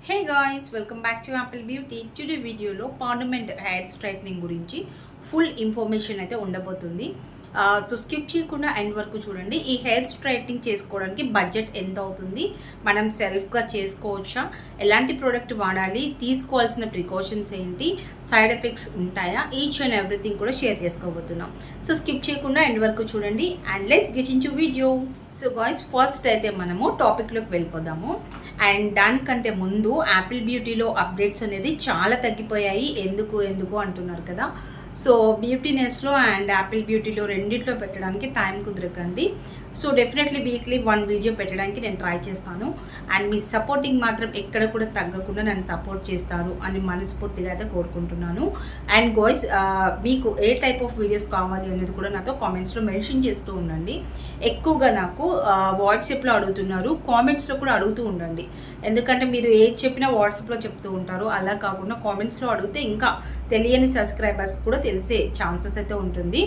Hey guys, welcome back to Apple beauty. Today వీడియోలో parliament hair straightening గురించి full information అయితే ఉండబోతుంది. So skip చేయకుండా ఎండ్ వరకు చూడండి. ఈ హెయిర్ స్ట్రైట్నింగ్ చేసుకోవడానికి బడ్జెట్ ఎంత అవుతుంది, మనం సెల్ఫ్గా చేసుకోవచ్చా, ఎలాంటి ప్రోడక్ట్ వాడాలి, తీసుకోవాల్సిన ప్రికాషన్స్ ఏంటి, సైడ్ ఎఫెక్ట్స్ ఉంటాయా, ఈచ్ అండ్ ఎవ్రీథింగ్ కూడా షేర్ చేసుకోబోతున్నాం. సో స్కిప్ చేయకుండా ఎండ్ వరకు చూడండి and let's get in to video. So guys, first అయితే మనము టాపిక్లోకి వెళ్ళిపోదాము. అండ్ దానికంటే ముందు యాపిల్ బ్యూటీలో అప్డేట్స్ అనేది చాలా తగ్గిపోయాయి. ఎందుకు అంటున్నారు కదా. సో బ్యూటీనెస్లో అండ్ యాపిల్ బ్యూటీలో రెండిట్లో పెట్టడానికి టైం కుదరకండి. సో డెఫినెట్లీ వీక్లీ 1 వీడియో పెట్టడానికి నేను ట్రై చేస్తాను. అండ్ మీ సపోర్టింగ్ మాత్రం ఎక్కడ కూడా తగ్గకుండా నన్ను సపోర్ట్ చేస్తారు అని మనస్ఫూర్తిగా అయితే కోరుకుంటున్నాను. అండ్ గాయ్స్, మీకు ఏ టైప్ ఆఫ్ వీడియోస్ కావాలి అనేది కూడా నాతో కామెంట్స్లో మెన్షన్ చేస్తూ ఉండండి. ఎక్కువగా నాకు వాట్సాప్లో అడుగుతున్నారు, కామెంట్స్లో కూడా అడుగుతూ ఉండండి. ఎందుకంటే మీరు ఏది చెప్పినా వాట్సాప్లో చెప్తూ ఉంటారు. అలా కాకుండా కామెంట్స్లో అడిగితే ఇంకా తెలియని సబ్స్క్రైబర్స్ కూడా తెలిసే ఛాన్సెస్ అయితే ఉంటుంది.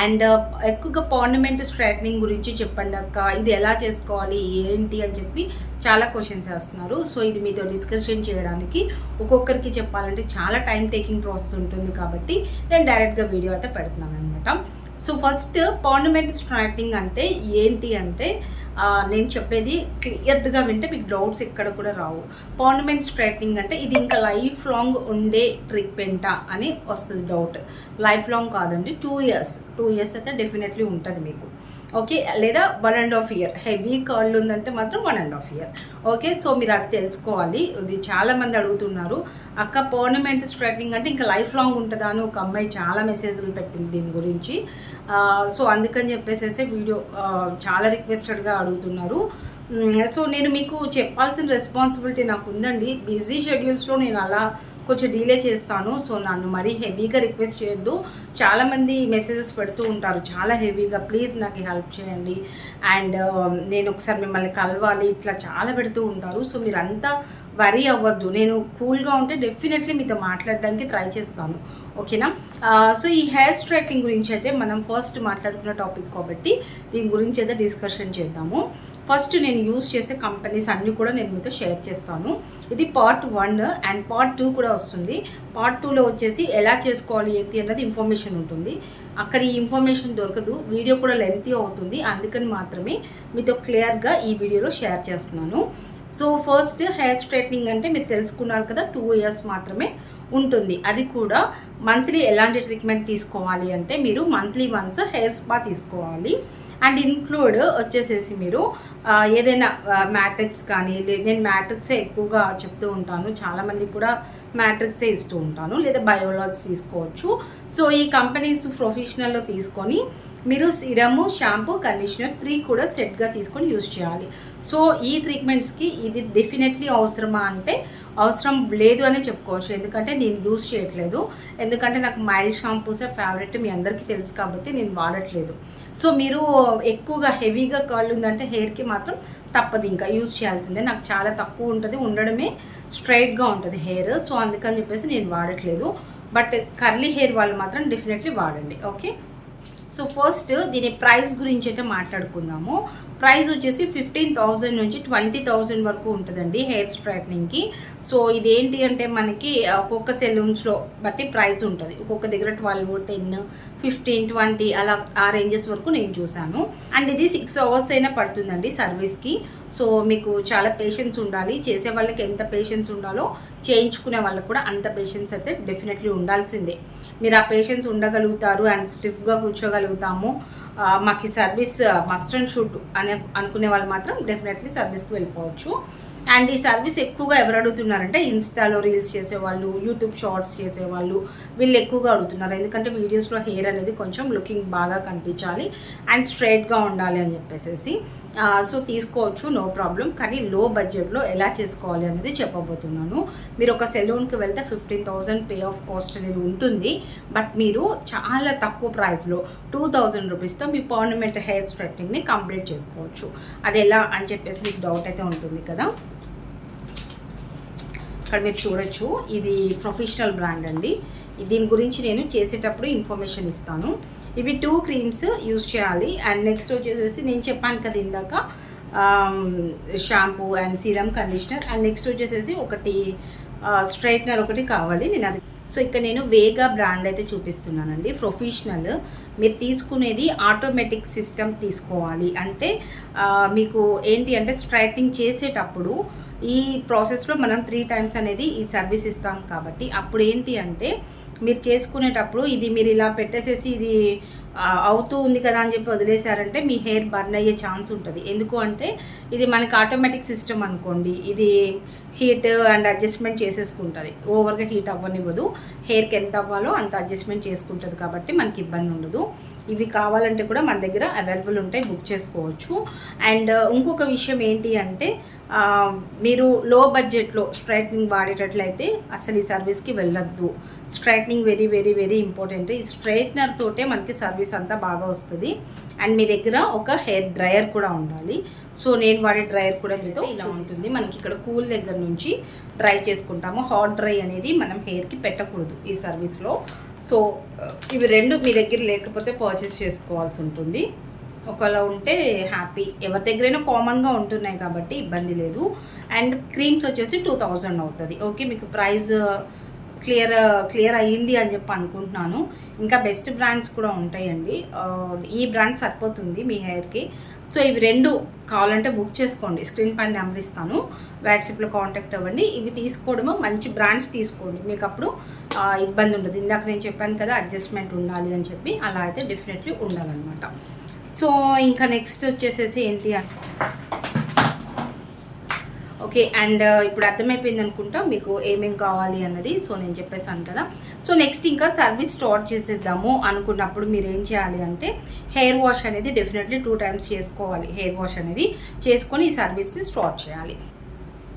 అండ్ ఎక్కువగా పార్లమెంట్ స్ట్రైట్నింగ్ గురించి చెప్పండి అక్క, ఇది ఎలా చేసుకోవాలి ఏంటి అని చెప్పి చాలా క్వశ్చన్స్ వేస్తున్నారు. సో ఇది మీతో డిస్కషన్ చేయడానికి ఒక్కొక్కరికి చెప్పాలంటే చాలా టైం టేకింగ్ ప్రాసెస్ ఉంటుంది కాబట్టి నేను డైరెక్ట్గా వీడియో అయితే పెడుతున్నాను అనమాట. సో ఫస్ట్ పార్లమెంట్ స్ట్రైట్నింగ్ అంటే ఏంటి అంటే, నేను చెప్పేది క్లియర్గా వింటే మీకు డౌట్స్ ఎక్కడ కూడా రావు. పార్లమెంట్ స్ట్రైట్నింగ్ అంటే ఇది ఇంకా లైఫ్ లాంగ్ ఉండే ట్రీట్మెంటా అని వస్తుంది డౌట్. లైఫ్ లాంగ్ కాదండి, 2 ఇయర్స్ అయితే డెఫినెట్లీ ఉంటుంది మీకు. ఓకే, లేదా 1.5 ఇయర్. హెవీ కాళ్ళు ఉందంటే మాత్రం 1.5 ఇయర్. ఓకే, సో మీరు అది తెలుసుకోవాలి. ఇది చాలామంది అడుగుతున్నారు, అక్క పార్లమెంట్ స్ట్రైట్నింగ్ అంటే ఇంకా లైఫ్ లాంగ్ ఉంటుందా అని ఒక అమ్మాయి చాలా మెసేజ్లు పెట్టింది దీని గురించి. సో అందుకని చెప్పేసి వీడియో చాలా రిక్వెస్టెడ్గా అడుగుతున్నారు. సో నేను మీకు చెప్పాల్సిన రెస్పాన్సిబిలిటీ నాకు ఉందండి. బిజీ షెడ్యూల్స్లో నేను అలా కొంచెం డిలే చేస్తాను. సో నన్ను మరీ హెవీగా రిక్వెస్ట్ చేయొద్దు. చాలామంది మెసేజెస్ పెడుతూ ఉంటారు చాలా హెవీగా, ప్లీజ్ నాకు హెల్ప్ చేయండి అండ్ నేను ఒకసారి మిమ్మల్ని కలవాలి, ఇట్లా చాలా పెడుతూ ఉంటారు. సో మీరు అంతా వరీ అవ్వద్దు. నేను కూల్గా ఉంటే డెఫినెట్లీ మీతో మాట్లాడడానికి ట్రై చేస్తాను. ఓకేనా. సో ఈ హెయిర్ స్ట్రైట్నింగ్ గురించి అయితే మనం ఫస్ట్ మాట్లాడుకున్న టాపిక్ కాబట్టి దీని గురించి అయితే డిస్కషన్ చేద్దాము. ఫస్ట్ నేను యూజ్ చేసే కంపెనీస్ అన్నీ కూడా నేను మీతో షేర్ చేస్తాను. ఇది పార్ట్ 1 అండ్ పార్ట్ 2 కూడా వస్తుంది. పార్ట్ 2లో వచ్చేసి ఎలా చేసుకోవాలి ఏంటి అన్నది ఇన్ఫర్మేషన్ ఉంటుంది. అక్కడ ఈ ఇన్ఫర్మేషన్ దొరకదు, వీడియో కూడా లెంతీ అవుతుంది. అందుకని మాత్రమే మీతో క్లియర్గా ఈ వీడియోలో షేర్ చేస్తున్నాను. సో ఫస్ట్ హెయిర్ స్ట్రైట్నింగ్ అంటే మీరు తెలుసుకున్నారు కదా, 2 ఇయర్స్ మాత్రమే ఉంటుంది. అది కూడా మంత్లీ ఎలాంటి ట్రీట్మెంట్ తీసుకోవాలి అంటే మీరు మంత్లీ వన్స్ హెయిర్ స్పా తీసుకోవాలి. అండ్ ఇన్క్లూడ్ వచ్చేసేసి మీరు ఏదైనా మ్యాట్రిక్స్ కానీ, నేను మ్యాట్రిక్సే ఎక్కువగా చెప్తూ ఉంటాను, చాలామందికి కూడా మ్యాట్రిక్సే ఇస్తూ ఉంటాను, లేదా బయోలాజ్ తీసుకోవచ్చు. సో ఈ కంపెనీస్ ప్రొఫెషనల్లో తీసుకొని మీరు సిరము, షాంపూ, కండిషనర్ 3 కూడా సెట్గా తీసుకొని యూజ్ చేయాలి. సో ఈ ట్రీట్మెంట్స్కి ఇది డెఫినెట్లీ అవసరమా అంటే అవసరం లేదు అనే చెప్పుకోవచ్చు. ఎందుకంటే నేను యూజ్ చేయట్లేదు, ఎందుకంటే నాకు మైల్డ్ షాంపూసే ఫేవరెట్, మీ అందరికీ తెలుసు కాబట్టి నేను వాడట్లేదు. సో మీరు ఎక్కువగా హెవీగా కాళ్ళు ఉందంటే హెయిర్కి మాత్రం తప్పదు, ఇంకా యూజ్ చేయాల్సిందే. నాకు చాలా తక్కువ ఉంటుంది, ఉండడమే స్ట్రైట్గా ఉంటుంది హెయిర్. సో అందుకని చెప్పేసి నేను వాడట్లేదు. బట్ కర్లీ హెయిర్ వాళ్ళు మాత్రం డెఫినెట్లీ వాడండి. ఓకే, సో ఫస్ట్ దీని ప్రైస్ గురించి అయితే మాట్లాడుకుందాము. ప్రైస్ వచ్చేసి 15,000 నుంచి 20,000 వరకు ఉంటుందండి హెయిర్ స్ట్రైట్నింగ్కి. సో ఇదేంటి అంటే మనకి ఒక్కొక్క సెలూన్స్లో బట్టి ప్రైస్ ఉంటుంది. ఒక్కొక్క దగ్గర 12, 10, 15, 20 అలా ఆ రేంజెస్ వరకు నేను చూశాను. అండ్ ఇది 6 అవర్స్ అయినా పడుతుందండి సర్వీస్కి. సో మీకు చాలా పేషెన్స్ ఉండాలి. చేసే వాళ్ళకి ఎంత పేషెన్స్ ఉండాలో చేయించుకునే వాళ్ళకి కూడా అంత పేషెన్స్ అయితే డెఫినెట్లీ ఉండాల్సిందే. మీరు ఆ పేషెన్స్ ఉండగలుగుతారు అండ్ స్టిఫ్గా కూర్చోగలుగుతాము, మాకు ఈ సర్వీస్ మస్ట్ అండ్ షుడ్ అని అనుకునే వాళ్ళు మాత్రం డెఫినెట్లీ సర్వీస్కి వెళ్ళిపోవచ్చు. అండ్ ఈ సర్వీస్ ఎక్కువగా ఎవరు అడుగుతున్నారంటే ఇన్స్టాలో రీల్స్ చేసేవాళ్ళు, యూట్యూబ్ షార్ట్స్ చేసేవాళ్ళు, వీళ్ళు ఎక్కువగా అడుగుతున్నారు. ఎందుకంటే వీడియోస్లో హెయిర్ అనేది కొంచెం లుకింగ్ బాగా కనిపించాలి అండ్ స్ట్రైట్గా ఉండాలి అని చెప్పేసి. సో తీసుకోవచ్చు, నో ప్రాబ్లం. కానీ లో బడ్జెట్లో ఎలా చేసుకోవాలి అనేది చెప్పబోతున్నాను. మీరు ఒక సెలూన్కి వెళ్తే 15,000 పే ఆఫ్ కాస్ట్ అనేది ఉంటుంది. బట్ మీరు చాలా తక్కువ ప్రైస్లో 2,000 రూపీస్తో మీ పర్మనెంట్ హెయిర్ స్ట్రైట్నింగ్ని కంప్లీట్ చేసుకోవచ్చు. అది ఎలా అని చెప్పేసి మీకు డౌట్ అయితే ఉంటుంది కదా. ఇక్కడ మీరు చూడొచ్చు, ఇది ప్రొఫెషనల్ బ్రాండ్ అండి. దీని గురించి నేను చేసేటప్పుడు ఇన్ఫర్మేషన్ ఇస్తాను. ఇవి 2 క్రీమ్స్ యూజ్ చేయాలి. అండ్ నెక్స్ట్ వచ్చేసి నేను చెప్పాను కదా ఇందాక, shampoo and serum conditioner and next వచ్చేసేసి ఒకటి స్ట్రైట్నర్ ఒకటి కావాలి. నేను అది సో ఇక్కడ నేను వేగా బ్రాండ్ అయితే చూపిస్తున్నానండి. ప్రొఫెషనల్ మీరు తీసుకునేది ఆటోమేటిక్ సిస్టమ్ తీసుకోవాలి. అంటే మీకు ఏంటి అంటే స్ట్రైట్నింగ్ చేసేటప్పుడు ఈ ప్రాసెస్లో మనం 3 times అనేది ఈ సర్వీస్ ఇస్తాం కాబట్టి అప్పుడు ఏంటి అంటే మీరు చేసుకునేటప్పుడు ఇది మీరు ఇలా పెట్టేసేసి ఇది అవుతూ ఉంది కదా అని చెప్పి వదిలేశారంటే మీ హెయిర్ బర్న్ అయ్యే ఛాన్స్ ఉంటుంది. ఎందుకు అంటే ఇది మనకి ఆటోమేటిక్ సిస్టమ్ అనుకోండి, ఇది హీట్ అండ్ అడ్జస్ట్మెంట్ చేసేసుకుంటుంది. ఓవర్గా హీట్ అవ్వనివ్వదు, హెయిర్కి ఎంత అవ్వాలో అంత అడ్జస్ట్మెంట్ చేసుకుంటుంది కాబట్టి మనకి ఇబ్బంది ఉండదు. ఇవి కావాలంటే కూడా మన దగ్గర అవైలబుల్ ఉంటాయి, బుక్ చేసుకోవచ్చు. అండ్ ఇంకొక విషయం ఏంటి అంటే మీరు లో బడ్జెట్లో స్ట్రైట్నింగ్ వాడేటట్లయితే అసలు ఈ సర్వీస్కి వెళ్ళొద్దు. Straightening very very very important. ఈ స్ట్రైట్నర్ తోటే మనకి సర్వీస్ అంతా బాగా వస్తుంది. అండ్ మీ దగ్గర ఒక హెయిర్ డ్రయర్ కూడా ఉండాలి. సో నేను వాడే డ్రయర్ కూడా మీతో ఇలా ఉంటుంది. మనకి ఇక్కడ కూల్ దగ్గర నుంచి డ్రై చేసుకుంటాము. హాట్ డ్రై అనేది మనం హెయిర్కి పెట్టకూడదు ఈ సర్వీస్లో. సో ఇవి రెండు మీ దగ్గర లేకపోతే పర్చేస్ చేసుకోవాల్సి ఉంటుంది. ఒకవేళ ఉంటే హ్యాపీ, ఎవరి దగ్గరైనా కామన్గా ఉంటున్నాయి కాబట్టి ఇబ్బంది లేదు. అండ్ క్రీమ్స్ వచ్చేసి 2000 అవుతుంది. ఓకే, మీకు ప్రైస్ క్లియర్ అయ్యింది అని చెప్పి అనుకుంటున్నాను. ఇంకా బెస్ట్ బ్రాండ్స్ కూడా ఉంటాయండి. ఈ బ్రాండ్ సరిపోతుంది మీ హెయిర్కి. సో ఇవి రెండు కావాలంటే బుక్ చేసుకోండి. స్క్రీన్ పైన నెంబర్ ఇస్తాను, వాట్సాప్లో కాంటాక్ట్ అవ్వండి. ఇవి తీసుకోవడము మంచి బ్రాండ్స్ తీసుకోండి, మీకు అప్పుడు ఇబ్బంది ఉండదు. ఇందాక నేను చెప్పాను కదా అడ్జస్ట్మెంట్ ఉండాలి అని చెప్పి, అలా అయితే డెఫినెట్లీ ఉండాలన్నమాట. సో ఇంకా నెక్స్ట్ వచ్చేసేసి ఏంటి అంటే ఓకే, అండ్ ఇప్పుడు అర్థమైపోయింది అనుకుంటా మీకు ఏమేం కావాలి అన్నది. సో నేను చెప్పేసాను కదా. సో నెక్స్ట్ ఇంకా సర్వీస్ స్టార్ట్ చేసేద్దాము అనుకున్నప్పుడు మీరు ఏం చేయాలి అంటే హెయిర్ వాష్ అనేది డెఫినెట్లీ 2 times చేసుకోవాలి. హెయిర్ వాష్ అనేది చేసుకొని ఈ సర్వీస్ని స్టార్ట్ చేయాలి.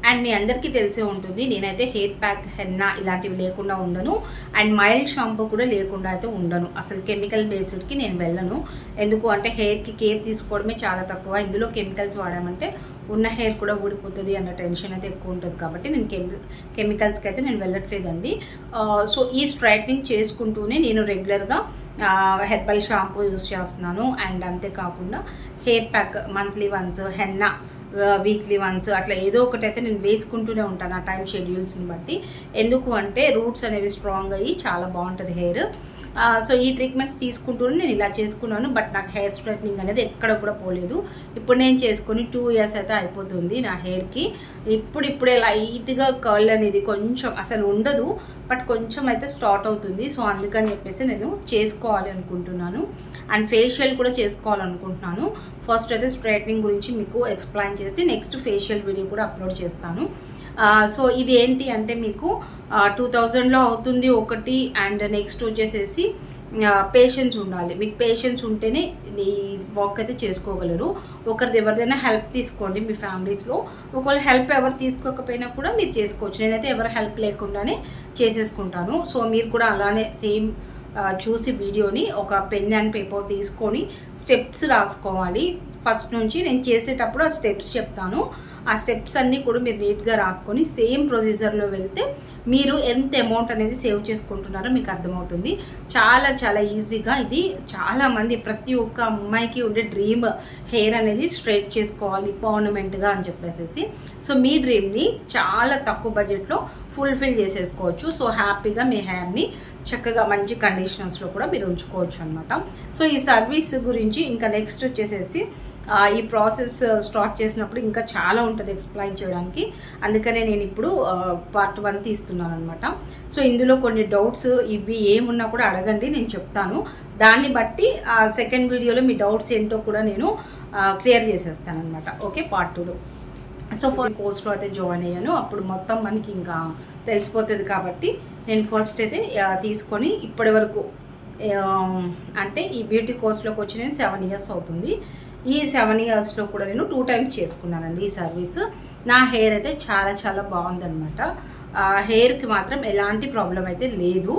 అండ్ మీ అందరికీ తెలిసే ఉంటుంది, నేనైతే హెయిర్ ప్యాక్, హెన్నా ఇలాంటివి లేకుండా ఉండను. అండ్ మైల్డ్ షాంపూ కూడా లేకుండా అయితే ఉండను. అసలు కెమికల్ బేస్డ్కి నేను వెళ్ళను. ఎందుకు అంటే హెయిర్కి కేర్ తీసుకోవడమే చాలా తక్కువ. ఇందులో కెమికల్స్ వాడామంటే ఉన్న హెయిర్ కూడా ఊడిపోతుంది అన్న టెన్షన్ అయితే ఎక్కువ ఉంటుంది కాబట్టి నేను కెమికల్స్కి అయితే నేను వెళ్ళట్లేదండి. సో ఈ స్ట్రైట్నింగ్ చేసుకుంటూనే నేను రెగ్యులర్గా హెర్బల్ షాంపూ యూస్ చేస్తున్నాను. అండ్ అంతేకాకుండా hair pack monthly once, henna weekly once, అట్లా ఏదో ఒకటి అయితే నేను వేసుకుంటూనే ఉంటాను ఆ టైం షెడ్యూల్స్ని బట్టి. ఎందుకు అంటే రూట్స్ అనేవి స్ట్రాంగ్ అయ్యి చాలా బాగుంటుంది హెయిర్. సో ఈ ట్రీట్మెంట్స్ తీసుకుంటూనే నేను ఇలా చేసుకున్నాను. బట్ నాకు హెయిర్ స్ట్రైట్నింగ్ అనేది ఎక్కడ కూడా పోలేదు. ఇప్పుడు నేను చేసుకొని 2 years అయితే అయిపోతుంది నా హెయిర్కి. ఇప్పుడే లైట్గా కర్ల్ అనేది కొంచెం అసలు ఉండదు, బట్ కొంచెం అయితే స్టార్ట్ అవుతుంది. సో అందుకని చెప్పేసి నేను చేసుకోవాలి అనుకుంటున్నాను. అండ్ ఫేషియల్ కూడా చేసుకోవాలనుకుంటున్నాను. ఫస్ట్ అయితే స్ట్రైట్నింగ్ గురించి మీకు ఎక్స్ప్లెయిన్ చేసి నెక్స్ట్ ఫేషియల్ వీడియో కూడా అప్లోడ్ చేస్తాను. సో ఇది ఏంటి అంటే మీకు 2000లో అవుతుంది ఒకటి. అండ్ నెక్స్ట్ వచ్చేసేసి పేషెన్స్ ఉండాలి. మీకు పేషెన్స్ ఉంటేనే ఈ వర్క్ అయితే చేసుకోగలరు. ఒకరిది ఎవరిదైనా హెల్ప్ తీసుకోండి మీ ఫ్యామిలీస్లో. ఒకవేళ హెల్ప్ ఎవరు తీసుకోకపోయినా కూడా మీరు చేసుకోవచ్చు. నేనైతే ఎవరి హెల్ప్ లేకుండానే చేసేసుకుంటాను. సో మీరు కూడా అలానే సేమ్ చూసి వీడియోని ఒక పెన్ అండ్ పేపర్ తీసుకొని స్టెప్స్ రాసుకోవాలి. ఫస్ట్ నుంచి నేను చేసేటప్పుడు ఆ స్టెప్స్ చెప్తాను. ఆ స్టెప్స్ అన్నీ కూడా మీరు నీట్గా రాసుకొని సేమ్ ప్రొసీజర్లో వెళ్తే మీరు ఎంత అమౌంట్ అనేది సేవ్ చేసుకుంటున్నారో మీకు అర్థమవుతుంది. చాలా చాలా ఈజీగా ఇది చాలామంది ప్రతి ఒక్క అమ్మాయికి ఉండే డ్రీమ్ హెయిర్ అనేది స్ట్రైట్ చేసుకోవాలి పర్మనెంట్గా అని చెప్పేసి. సో మీ డ్రీమ్ని చాలా తక్కువ బడ్జెట్లో ఫుల్ఫిల్ చేసేసుకోవచ్చు. సో హ్యాపీగా మీ హెయిర్ని చక్కగా మంచి కండిషనర్స్లో కూడా మీరు ఉంచుకోవచ్చు అనమాట. సో ఈ సర్వీస్ గురించి ఇంకా నెక్స్ట్ వచ్చేసేసి ఈ ప్రాసెస్ స్టార్ట్ చేసినప్పుడు ఇంకా చాలా ఉంటుంది ఎక్స్ప్లెయిన్ చేయడానికి. అందుకనే నేను ఇప్పుడు part 1 తీస్తున్నాను అనమాట. సో ఇందులో కొన్ని డౌట్స్ ఇవి ఏమున్నా కూడా అడగండి, నేను చెప్తాను. దాన్ని బట్టి సెకండ్ వీడియోలో మీ డౌట్స్ ఏంటో కూడా నేను క్లియర్ చేసేస్తాను అనమాట. ఓకే, part 2లో. సో కోర్స్లో అయితే జాయిన్ అయ్యాను. అప్పుడు మొత్తం మనకి ఇంకా తెలిసిపోతుంది కాబట్టి నేను ఫస్ట్ అయితే తీసుకొని ఇప్పటి వరకు అంటే ఈ బ్యూటీ కోర్స్లోకి వచ్చి నేను 7 years అవుతుంది. ఈ 7 yearsలో కూడా నేను 2 times చేసుకున్నానండి ఈ సర్వీస్. నా హెయిర్ అయితే చాలా చాలా బాగుందనమాట. హెయిర్కి మాత్రం ఎలాంటి ప్రాబ్లం అయితే లేదు.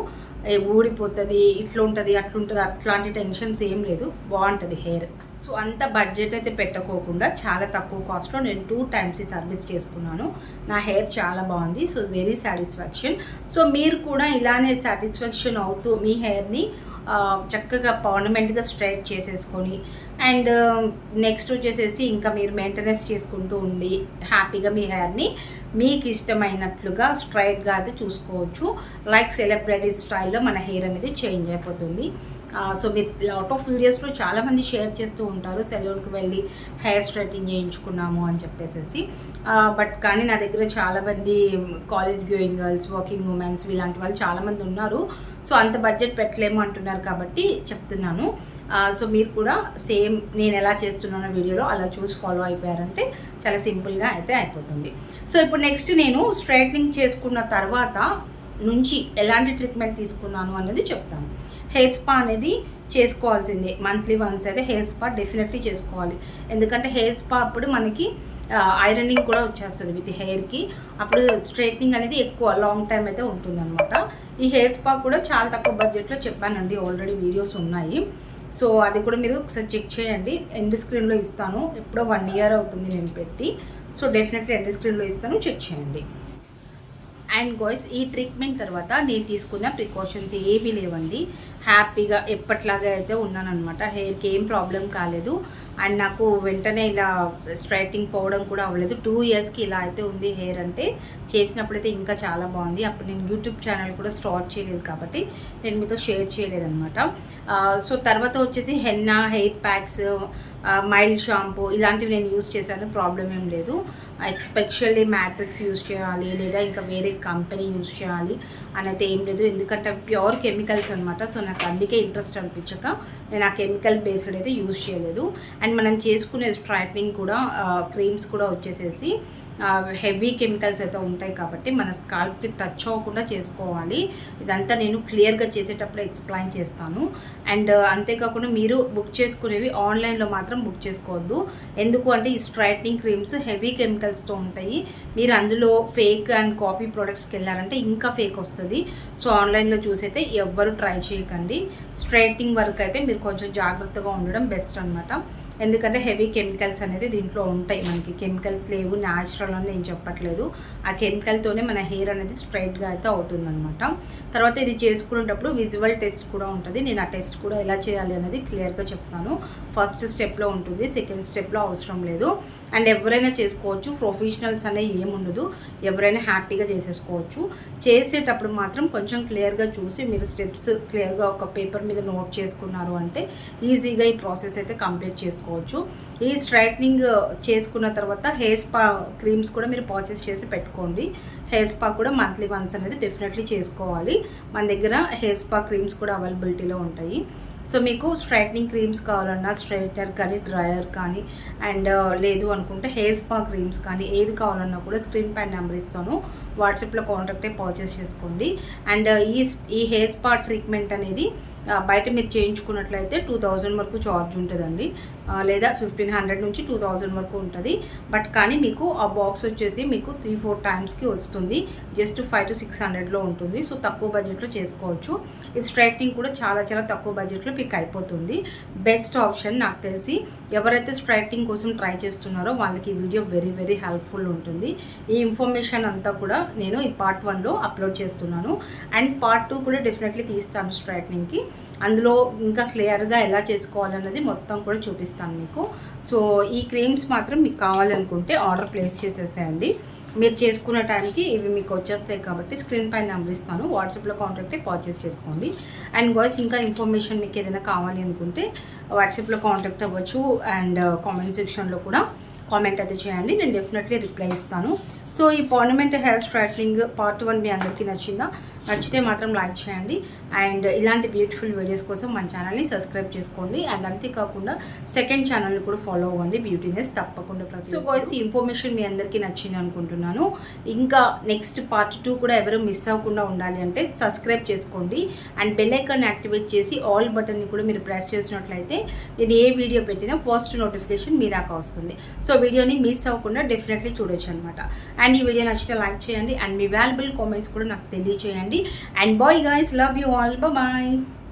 ఊడిపోతుంది, ఇట్లా ఉంటుంది, అట్లుంటుంది, అట్లాంటి టెన్షన్స్ ఏం లేదు. బాగుంటుంది హెయిర్. సో అంత బడ్జెట్ అయితే పెట్టుకోకుండా చాలా తక్కువ కాస్ట్లో నేను 2 times ఈ సర్వీస్ చేసుకున్నాను. నా హెయిర్ చాలా బాగుంది. So very satisfaction. సో మీరు కూడా ఇలానే సాటిస్ఫాక్షన్ అవుతూ మీ హెయిర్ని చక్కగా పర్మనెంట్గా స్ట్రైట్ చేసేసుకొని అండ్ నెక్స్ట్ వచ్చేసేసి ఇంకా మీరు మెయింటెనెన్స్ చేసుకుంటూ ఉండి హ్యాపీగా మీ హెయిర్ని మీకు ఇష్టమైనట్లుగా స్ట్రైట్గా అయితే చూసుకోవచ్చు. లైక్ సెలబ్రిటీ స్టైల్లో మన హెయిర్ అనేది చేంజ్ అయిపోతుంది. సో మీరు లాట్ ఆఫ్ వీడియోస్లో చాలామంది షేర్ చేస్తూ ఉంటారు సెలూన్కి వెళ్ళి హెయిర్ స్ట్రైటింగ్ చేయించుకున్నాము అని చెప్పేసి. బట్ కానీ నా దగ్గర చాలామంది college going girls, working women's ఇలాంటి వాళ్ళు చాలామంది ఉన్నారు. సో అంత బడ్జెట్ పెట్టలేము అంటున్నారు కాబట్టి చెప్తున్నాను. సో మీరు కూడా సేమ్ నేను ఎలా చేస్తున్నానో వీడియోలో అలా చూసి ఫాలో అయిపోయారంటే చాలా సింపుల్గా అయితే అయిపోతుంది. సో ఇప్పుడు నెక్స్ట్ నేను స్ట్రైట్నింగ్ చేసుకున్న తర్వాత నుంచి ఎలాంటి ట్రీట్మెంట్ తీసుకున్నాను అనేది చెప్తాను. హెయిర్ స్పా అనేది చేసుకోవాల్సిందే. మంత్లీ వన్స్ అయితే హెయిర్ స్పా డెఫినెట్లీ చేసుకోవాలి. ఎందుకంటే హెయిర్ స్పా అప్పుడు మనకి ఐరనింగ్ కూడా వచ్చేస్తుంది విత్ హెయిర్కి. అప్పుడు స్ట్రైట్నింగ్ అనేది ఎక్కువ లాంగ్ టైం అయితే ఉంటుందన్నమాట. ఈ హెయిర్ స్పా కూడా చాలా తక్కువ బడ్జెట్లో చెప్పానండి, ఆల్రెడీ వీడియోస్ ఉన్నాయి. సో అది కూడా మీరు ఒకసారి చెక్ చేయండి. ఎండ్ స్క్రీన్లో ఇస్తాను. ఎప్పుడో 1 year అవుతుంది నేను పెట్టి. సో డెఫినెట్లీ ఎండ్ స్క్రీన్లో ఇస్తాను, చెక్ చేయండి. అండ్ గాయ్స్, ఈ ట్రీట్మెంట్ తర్వాత నేను తీసుకున్న ప్రికాషన్స్ ఏమీ లేవండి. హ్యాపీగా ఎప్పట్లాగా అయితే ఉన్నానన్నమాట. హెయిర్కి ఏం ప్రాబ్లం కాలేదు. అండ్ నాకు వెంటనే ఇలా స్ట్రైటింగ్ పోవడం కూడా అవ్వలేదు. 2 yearsకి ఇలా అయితే ఉంది హెయిర్. అంటే చేసినప్పుడైతే ఇంకా చాలా బాగుంది. అప్పుడు నేను యూట్యూబ్ ఛానల్ కూడా స్టార్ట్ చేయలేదు కాబట్టి నేను మీతో షేర్ చేయలేదన్నమాట. సో తర్వాత వచ్చేసి henna, hair packs, mild shampoo ఇలాంటివి నేను యూజ్ చేశాను. ప్రాబ్లం ఏం లేదు. ఎస్పెషల్లీ మ్యాట్రిక్స్ యూజ్ చేయాలి లేదా ఇంకా వేరే కంపెనీ యూజ్ చేయాలి అని అయితే ఏం లేదు. ఎందుకంటే ప్యూర్ కెమికల్స్ అనమాట. సో నాకు అందుకే ఇంట్రెస్ట్ అనిపించక నేను ఆ కెమికల్ బేస్డ్ అయితే యూజ్ చేయలేదు. అండ్ మనం చేసుకునే స్ట్రైట్నింగ్ కూడా క్రీమ్స్ కూడా వచ్చేసేసి హెవీ కెమికల్స్ అయితే ఉంటాయి కాబట్టి మన స్కాల్ప్కి టచ్ అవ్వకుండా చేసుకోవాలి. ఇదంతా నేను క్లియర్గా చేసేటప్పుడు ఎక్స్ప్లెయిన్ చేస్తాను. అండ్ అంతేకాకుండా మీరు బుక్ చేసుకునేవి ఆన్లైన్లో మాత్రం బుక్ చేసుకోవద్దు. ఎందుకు అంటే ఈ స్ట్రైట్నింగ్ క్రీమ్స్ హెవీ కెమికల్స్తో ఉంటాయి. మీరు అందులో ఫేక్ అండ్ కాపీ ప్రోడక్ట్స్కి వెళ్ళారంటే ఇంకా ఫేక్ వస్తుంది. సో ఆన్లైన్లో చూసైతే ఎవ్వరు ట్రై చేయకండి. స్ట్రైట్నింగ్ వరకు అయితే మీరు కొంచెం జాగ్రత్తగా ఉండడం బెస్ట్ అనమాట. ఎందుకంటే హెవీ కెమికల్స్ అనేది దీంట్లో ఉంటాయి. మనకి కెమికల్స్ లేవు, న్యాచురల్ అని నేను చెప్పట్లేదు. ఆ కెమికల్తోనే మన హెయిర్ అనేది స్ట్రైట్గా అయితే అవుతుందన్నమాట. తర్వాత ఇది చేసుకునేటప్పుడు విజువల్ టెస్ట్ కూడా ఉంటుంది. నేను ఆ టెస్ట్ కూడా ఎలా చేయాలి అనేది క్లియర్గా చెప్తాను. ఫస్ట్ స్టెప్లో ఉంటుంది, సెకండ్ స్టెప్లో అవసరం లేదు. అండ్ ఎవరైనా చేసుకోవచ్చు. ప్రొఫెషనల్స్ అనేవి ఏముండదు, ఎవరైనా హ్యాపీగా చేసేసుకోవచ్చు. చేసేటప్పుడు మాత్రం కొంచెం క్లియర్గా చూసి మీరు స్టెప్స్ క్లియర్గా ఒక పేపర్ మీద నోట్ చేసుకున్నారు అంటే ఈజీగా ఈ ప్రాసెస్ అయితే కంప్లీట్ చేసుకోవచ్చు. ఈ స్ట్రైట్నింగ్ చేసుకున్న తర్వాత హెయిర్ స్పా క్రీమ్స్ కూడా మీరు పర్చేస్ చేసి పెట్టుకోండి. హెయిర్ స్పా కూడా మంత్లీ వన్స్ అనేది డెఫినెట్లీ చేసుకోవాలి. మన దగ్గర హెయిర్ స్పా క్రీమ్స్ కూడా అవైలబిలిటీలో ఉంటాయి. సో మీకు స్ట్రైట్నింగ్ క్రీమ్స్ కావాలన్నా స్ట్రైట్నర్ కానీ డ్రయర్ కానీ అండ్ లేదు అనుకుంటే హెయిర్ స్పా క్రీమ్స్ కానీ ఏది కావాలన్నా కూడా స్క్రీన్ పైన నెంబర్ ఇస్తాను, వాట్సాప్లో కాంటాక్ట్ అయ్యి పర్చేస్ చేసుకోండి. అండ్ ఈ హెయిర్ స్పా ట్రీట్మెంట్ అనేది బయట మీరు చేయించుకున్నట్లయితే 2000 వరకు ఛార్జ్ ఉంటుందండి, లేదా 1500 నుంచి 2000 వరకు ఉంటుంది. బట్ కానీ మీకు ఆ బాక్స్ వచ్చేసి మీకు 3-4 టైమ్స్కి వస్తుంది. జస్ట్ 500 to 600లో ఉంటుంది. సో తక్కువ బడ్జెట్లో చేసుకోవచ్చు. ఈ స్ట్రైట్నింగ్ కూడా చాలా చాలా తక్కువ బడ్జెట్లో పిక్ అయిపోతుంది. బెస్ట్ ఆప్షన్ నాకు తెలిసి. ఎవరైతే స్ట్రైట్నింగ్ కోసం ట్రై చేస్తున్నారో వాళ్ళకి ఈ వీడియో వెరీ వెరీ హెల్ప్ఫుల్ ఉంటుంది. ఈ ఇన్ఫర్మేషన్ అంతా కూడా నేను ఈ part 1లో అప్లోడ్ చేస్తున్నాను. అండ్ part 2 కూడా డెఫినెట్లీ తీస్తాను స్ట్రైట్నింగ్కి. అందులో ఇంకా క్లియర్గా ఎలా చేసుకోవాలన్నది మొత్తం కూడా చూపిస్తాను మీకు. సో ఈ క్రీమ్స్ మాత్రం మీకు కావాలనుకుంటే ఆర్డర్ ప్లేస్ చేసేసేయండి. మీరు చేసుకున్న టైంకి ఇవి మీకు వచ్చేస్తాయి కాబట్టి స్క్రీన్ పైన నెంబర్ ఇస్తాను, వాట్సాప్లో కాంటాక్ట్ అయ్యి పర్చేస్ చేసుకోండి. అండ్ గాయ్స్, ఇంకా ఇన్ఫర్మేషన్ మీకు ఏదైనా కావాలి అనుకుంటే వాట్సాప్లో కాంటాక్ట్ అవ్వచ్చు. అండ్ కామెంట్ సెక్షన్లో కూడా కామెంట్ అయితే చేయండి, నేను డెఫినెట్లీ రిప్లై ఇస్తాను. సో ఈ పర్మనెంట్ హెయిర్ స్ట్రైట్నింగ్ part 1 మీ అందరికీ నచ్చిందా? నచ్చితే మాత్రం లైక్ చేయండి. అండ్ ఇలాంటి బ్యూటిఫుల్ వీడియోస్ కోసం మన ఛానల్ని సబ్స్క్రైబ్ చేసుకోండి. అండ్ అంతేకాకుండా సెకండ్ ఛానల్ని కూడా ఫాలో అవ్వండి, బ్యూటీనెస్ తప్పకుండా. సో గాయ్స్, ఈ ఇన్ఫర్మేషన్ మీ అందరికీ నచ్చింది అనుకుంటున్నాను. ఇంకా నెక్స్ట్ part 2 కూడా ఎవరు మిస్ అవ్వకుండా ఉండాలి అంటే సబ్స్క్రైబ్ చేసుకోండి. అండ్ బెల్ ఐకాన్ యాక్టివేట్ చేసి ఆల్ బటన్ని కూడా మీరు ప్రెస్ చేసినట్లయితే నేను ఏ వీడియో పెట్టినా ఫస్ట్ నోటిఫికేషన్ మీ దాకా వస్తుంది. సో వీడియోని మిస్ అవ్వకుండా డెఫినెట్లీ చూడొచ్చు అనమాట. అండ్ ఈ వీడియో నచ్చితే లైక్ చేయండి. అండ్ మీ వాల్యుబుల్ కామెంట్స్ కూడా నాకు తెలియచేయండి. And bye guys, love you all, bye bye.